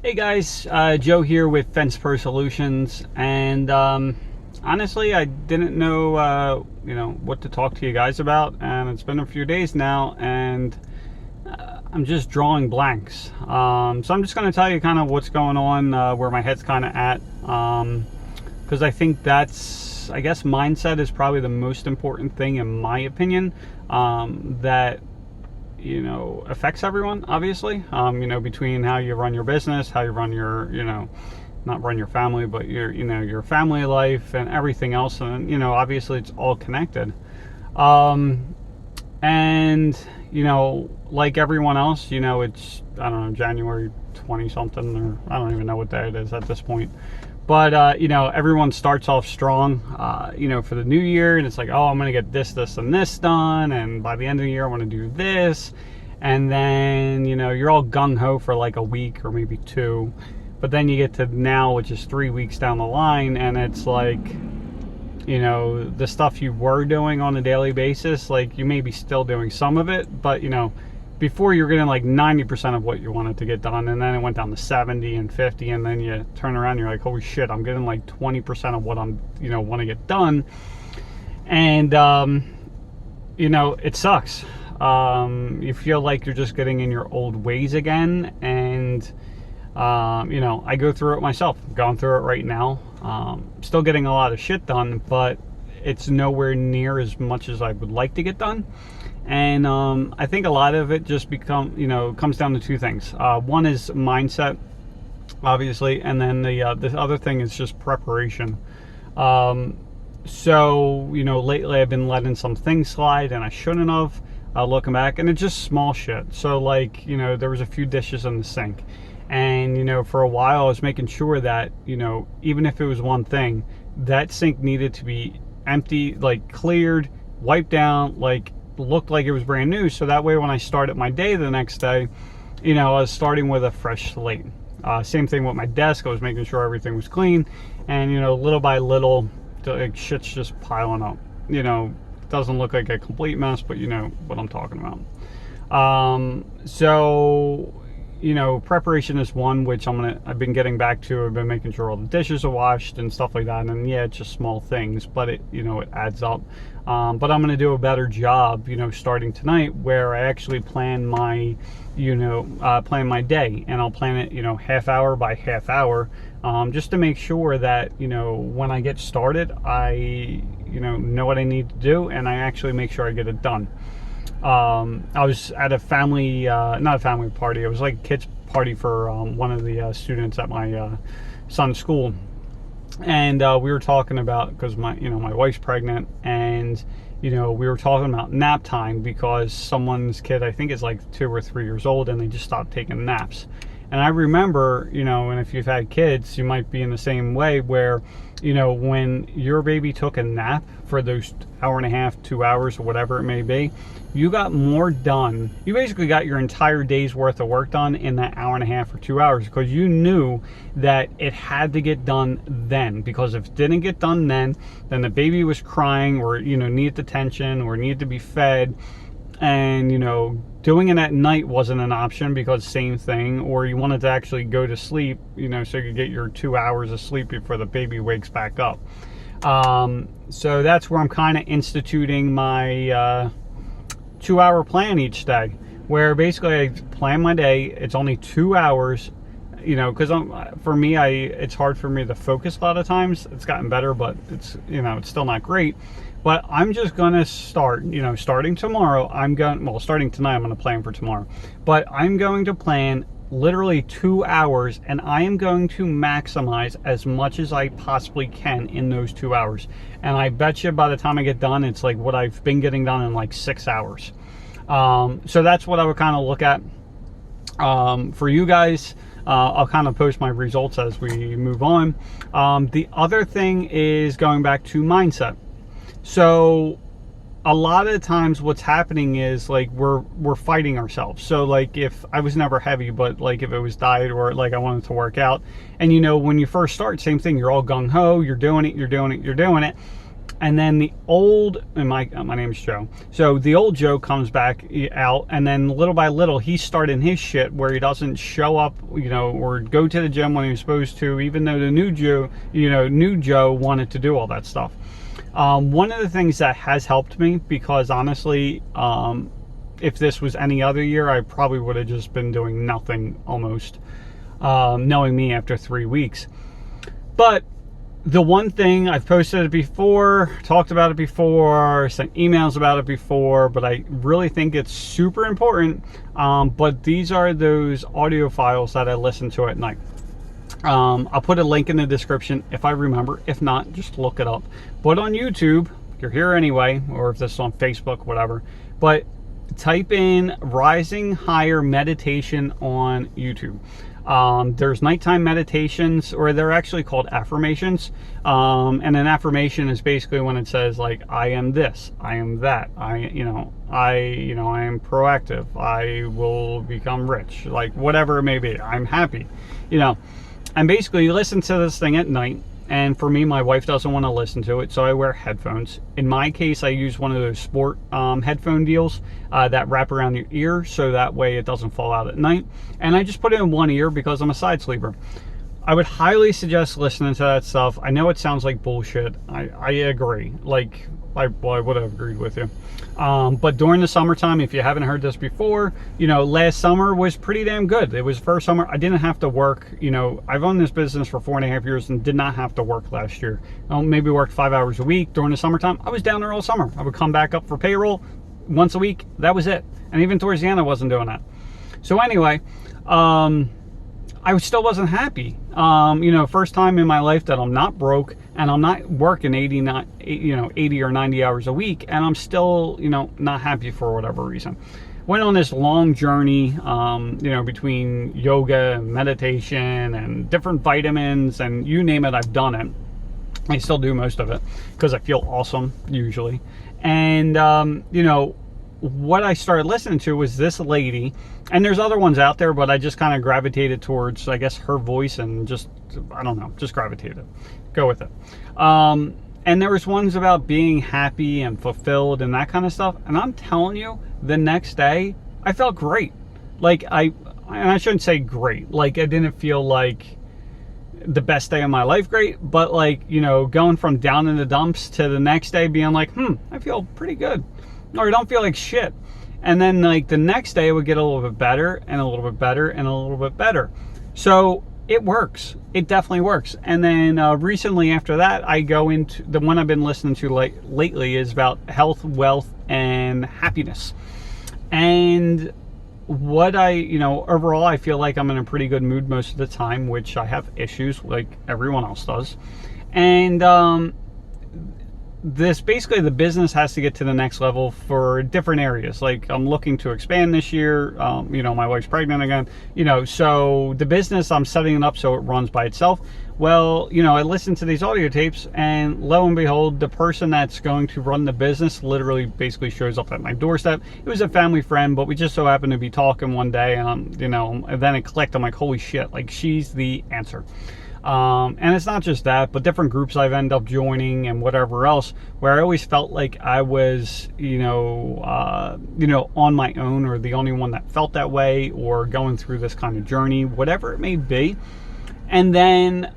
Hey guys, Joe here with Fence Pro Solutions, and honestly, I didn't know, what to talk to you guys about, and it's been a few days now, and I'm just drawing blanks. So I'm just going to tell you kind of what's going on, where my head's kind of at, because I think I guess mindset is probably the most important thing in my opinion, that affects everyone, obviously, between how you run your business, how you run your, not run your family, but your family life and everything else. And, obviously it's all connected. And, like everyone else, it's, I don't know, January 20 something, or I don't even know what day it is at this point. But, everyone starts off strong, for the new year, and it's like, oh, I'm going to get this, and this done, and by the end of the year, I want to do this, and then, you're all gung-ho for like a week or maybe two, but then you get to now, which is 3 weeks down the line, and it's like, the stuff you were doing on a daily basis, like, you may be still doing some of it, but, before you're getting like 90% of what you wanted to get done, and then it went down to 70 and 50, and then you turn around and you're like, holy shit, I'm getting like 20% of what I'm want to get done. And it sucks. You feel like you're just getting in your old ways again, and I go through it myself. I'm going through it right now. Still getting a lot of shit done, but it's nowhere near as much as I would like to get done. And I think a lot of it just comes down to two things. One is mindset, obviously, and then the other thing is just preparation. So lately I've been letting some things slide, and I shouldn't have. Looking back, and it's just small shit. So like there was a few dishes in the sink, and for a while I was making sure that even if it was one thing, that sink needed to be empty, like cleared, wiped down, like looked like it was brand new, so that way when I started my day the next day, I was starting with a fresh slate. Same thing with my desk. I was making sure everything was clean, and little by little, like, shit's just piling up. Doesn't look like a complete mess, but you know what I'm talking about. So preparation is one, which I've been getting back to. I've been making sure all the dishes are washed and stuff like that, and yeah, it's just small things, but it adds up. But I'm going to do a better job starting tonight, where I actually plan my plan my day, and I'll plan it half hour by half hour, just to make sure that when I get started, I know what I need to do, and I actually make sure I get it done. I was at a family, not a family party, it was like a kids party for one of the students at my son's school, and we were talking about, because my wife's pregnant, and we were talking about nap time, because someone's kid, I think, is like 2 or 3 years old, and they just stopped taking naps. And I remember, and if you've had kids, you might be in the same way, where when your baby took a nap for those hour and a half, 2 hours, or whatever it may be, you got more done. You basically got your entire day's worth of work done in that hour and a half or 2 hours, because you knew that it had to get done then. Because if it didn't get done then the baby was crying, or needed attention, or needed to be fed, and doing it at night wasn't an option, because same thing, or you wanted to actually go to sleep, so you could get your 2 hours of sleep before the baby wakes back up. So that's where I'm kind of instituting my 2-hour plan each day, where basically I plan my day. It's only 2 hours, because for me, it's hard for me to focus a lot of times. It's gotten better, but it's it's still not great. But I'm just gonna start, starting tomorrow, starting tonight, I'm gonna plan for tomorrow, but I'm going to plan literally 2 hours, and I am going to maximize as much as I possibly can in those 2 hours. And I bet you by the time I get done, it's like what I've been getting done in like 6 hours. So that's what I would kind of look at. For you guys, I'll kind of post my results as we move on. The other thing is going back to mindset. So a lot of times what's happening is, like, we're fighting ourselves. So like, if I was never heavy, but like if it was diet, or like I wanted to work out, and when you first start, same thing, you're all gung-ho, you're doing it, And then the old, and my name's Joe. So the old Joe comes back out, and then little by little, he's starting his shit where he doesn't show up, or go to the gym when he was supposed to, even though the new Joe wanted to do all that stuff. One of the things that has helped me, because honestly, if this was any other year, I probably would have just been doing nothing almost, knowing me after 3 weeks. But the one thing, I've posted it before, talked about it before, sent emails about it before, but I really think it's super important. But these are those audio files that I listen to at night. I'll put a link in the description if I remember. If not, just look it up. But on YouTube, you're here anyway, or if this is on Facebook, whatever. But type in Rising Higher Meditation on YouTube. There's nighttime meditations, or they're actually called affirmations. And an affirmation is basically when it says like, I am this, I am that, I am proactive, I will become rich, like whatever it may be, I'm happy, and basically you listen to this thing at night. And for me, my wife doesn't want to listen to it, so I wear headphones. In my case, I use one of those sport headphone deals that wrap around your ear, so that way it doesn't fall out at night. And I just put it in one ear because I'm a side sleeper. I would highly suggest listening to that stuff. I know it sounds like bullshit. I agree. Like, I would have agreed with you. But during the summertime, if you haven't heard this before, last summer was pretty damn good. It was the first summer I didn't have to work. I've owned this business for 4.5 years and did not have to work last year. Maybe worked 5 hours a week during the summertime. I was down there all summer. I would come back up for payroll once a week. That was it. And even towards the end, I wasn't doing that. So anyway, I still wasn't happy. First time in my life that I'm not broke and I'm not working 80 or 90 hours a week, and I'm still, not happy for whatever reason. Went on this long journey, between yoga and meditation and different vitamins and you name it, I've done it. I still do most of it because I feel awesome usually. And, what I started listening to was this lady, and there's other ones out there, but I just kind of gravitated towards, I guess, her voice and just gravitated. Go with it. And there was ones about being happy and fulfilled and that kind of stuff. And I'm telling you, the next day, I felt great. Like, and I shouldn't say great. Like, I didn't feel like the best day of my life great, but like, going from down in the dumps to the next day being like, I feel pretty good. Or I don't feel like shit. And then like the next day it would get a little bit better and a little bit better and a little bit better. So it works. It definitely works. And then recently after that, I go into the one I've been listening to lately is about health, wealth, and happiness. And what overall, I feel like I'm in a pretty good mood most of the time, which I have issues like everyone else does. And basically the business has to get to the next level for different areas. Like I'm looking to expand this year. My wife's pregnant again, so the business, I'm setting it up so it runs by itself. Well, I listened to these audio tapes and lo and behold, the person that's going to run the business literally basically shows up at my doorstep. It was a family friend, but we just so happened to be talking one day and, and then it clicked. I'm like, holy shit, like she's the answer. And it's not just that, but different groups I've ended up joining and whatever else, where I always felt like I was, on my own or the only one that felt that way or going through this kind of journey, whatever it may be. And then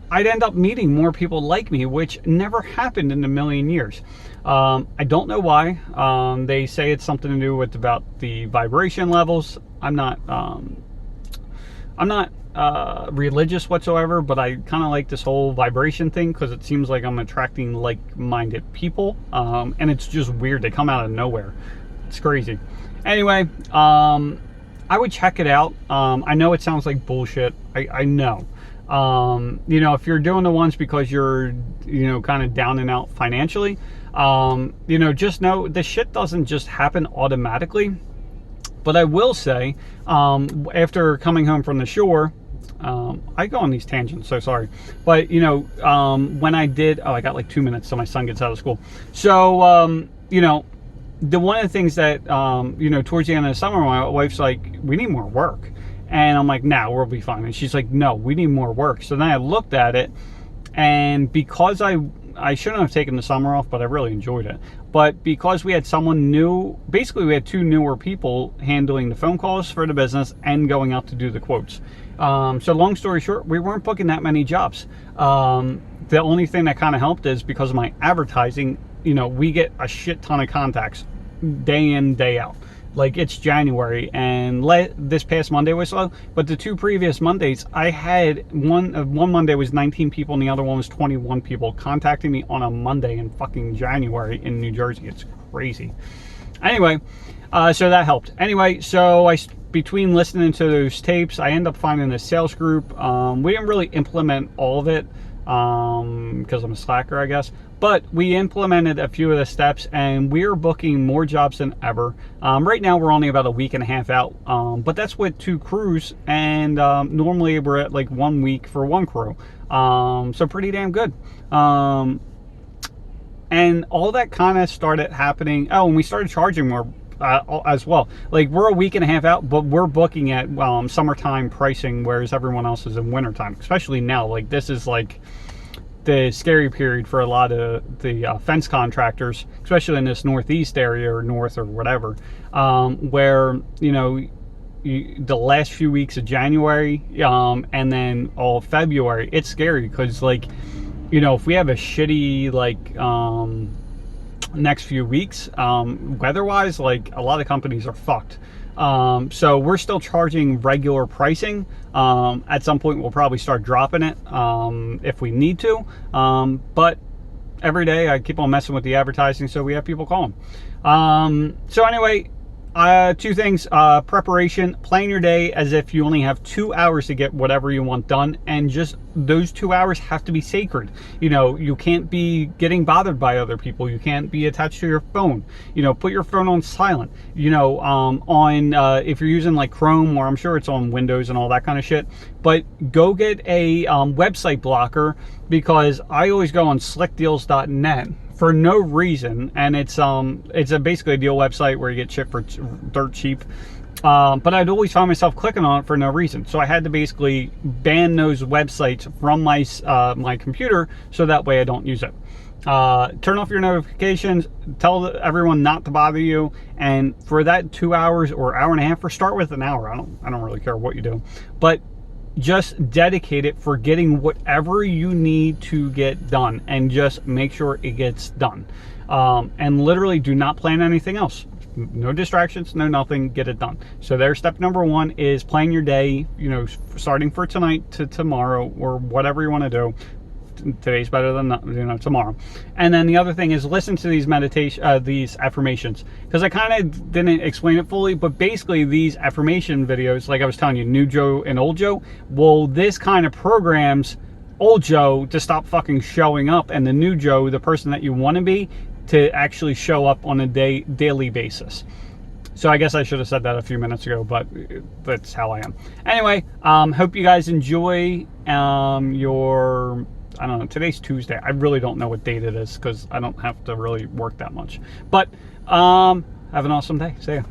I'd end up meeting more people like me, which never happened in a million years. I don't know why. They say it's something to do with about the vibration levels. I'm not religious whatsoever, but I kind of like this whole vibration thing because it seems like I'm attracting like-minded people, and it's just weird. They come out of nowhere. It's crazy. Anyway, I would check it out. I know it sounds like bullshit. I know. If you're doing the ones because you're, kind of down and out financially, just know the shit doesn't just happen automatically. But I will say, after coming home from the shore, I go on these tangents, so sorry. But, when I did, I got like 2 minutes till my son gets out of school. So, one of the things that, towards the end of the summer, my wife's like, we need more work. And I'm like, nah, we'll be fine. And she's like, no, we need more work. So then I looked at it, and because I I shouldn't have taken the summer off, but I really enjoyed it. But because we had someone new, basically we had 2 newer people handling the phone calls for the business and going out to do the quotes. So long story short, we weren't booking that many jobs. The only thing that kind of helped is because of my advertising, you know, we get a shit ton of contacts day in, day out. Like, it's January, and this past Monday was slow, but the 2 previous Mondays, I had one Monday was 19 people and the other one was 21 people contacting me on a Monday in fucking January in New Jersey. It's crazy. Anyway, so that helped. Anyway, so between listening to those tapes, I ended up finding a sales group. We didn't really implement all of it because I'm a slacker, I guess. But we implemented a few of the steps, and we're booking more jobs than ever. Right now, we're only about a week and a half out, but that's with 2 crews, and normally we're at like 1 week for 1 crew. So pretty damn good. And all that kind of started happening. Oh, and we started charging more as well. Like, we're a week and a half out, but we're booking at summertime pricing, whereas everyone else is in wintertime, especially now. Like, this is like the scary period for a lot of the fence contractors, especially in this northeast area or north or whatever, where, you know, the last few weeks of January and then all of February, it's scary because, like, you know, if we have a shitty like next few weeks weather-wise, like, a lot of companies are fucked. So we're still charging regular pricing. At some point we'll probably start dropping it if we need to, but every day I keep on messing with the advertising, so we have people calling. So anyway, 2 things. Preparation. Plan your day as if you only have 2 hours to get whatever you want done, and just those 2 hours have to be sacred. You know, you can't be getting bothered by other people. You can't be attached to your phone. You know, put your phone on silent. You know, if you're using like Chrome, or I'm sure it's on Windows and all that kind of shit, but go get a website blocker, because I always go on slickdeals.net for no reason, and it's basically a deal website where you get shit for dirt cheap. But I'd always find myself clicking on it for no reason, so I had to basically ban those websites from my computer, so that way I don't use it. Turn off your notifications, tell everyone not to bother you, and for that 2 hours or hour and a half, or start with an hour, I don't really care what you do, but just dedicate it for getting whatever you need to get done, and just make sure it gets done. And literally do not plan anything else. No distractions, no nothing, get it done. So there's step number 1, is plan your day, you know, starting for tonight to tomorrow, or whatever you want to do. Today's better than, you know, tomorrow. And then the other thing is listen to these these affirmations, because I kind of didn't explain it fully, but basically these affirmation videos, like I was telling you, New Joe and Old Joe, well, this kind of programs Old Joe to stop fucking showing up, and the New Joe, the person that you want to be, to actually show up on a daily basis. So I guess I should have said that a few minutes ago, but that's how I am. Anyway, hope you guys enjoy your, I don't know, today's Tuesday. I really don't know what date it is, because I don't have to really work that much. But have an awesome day. See ya.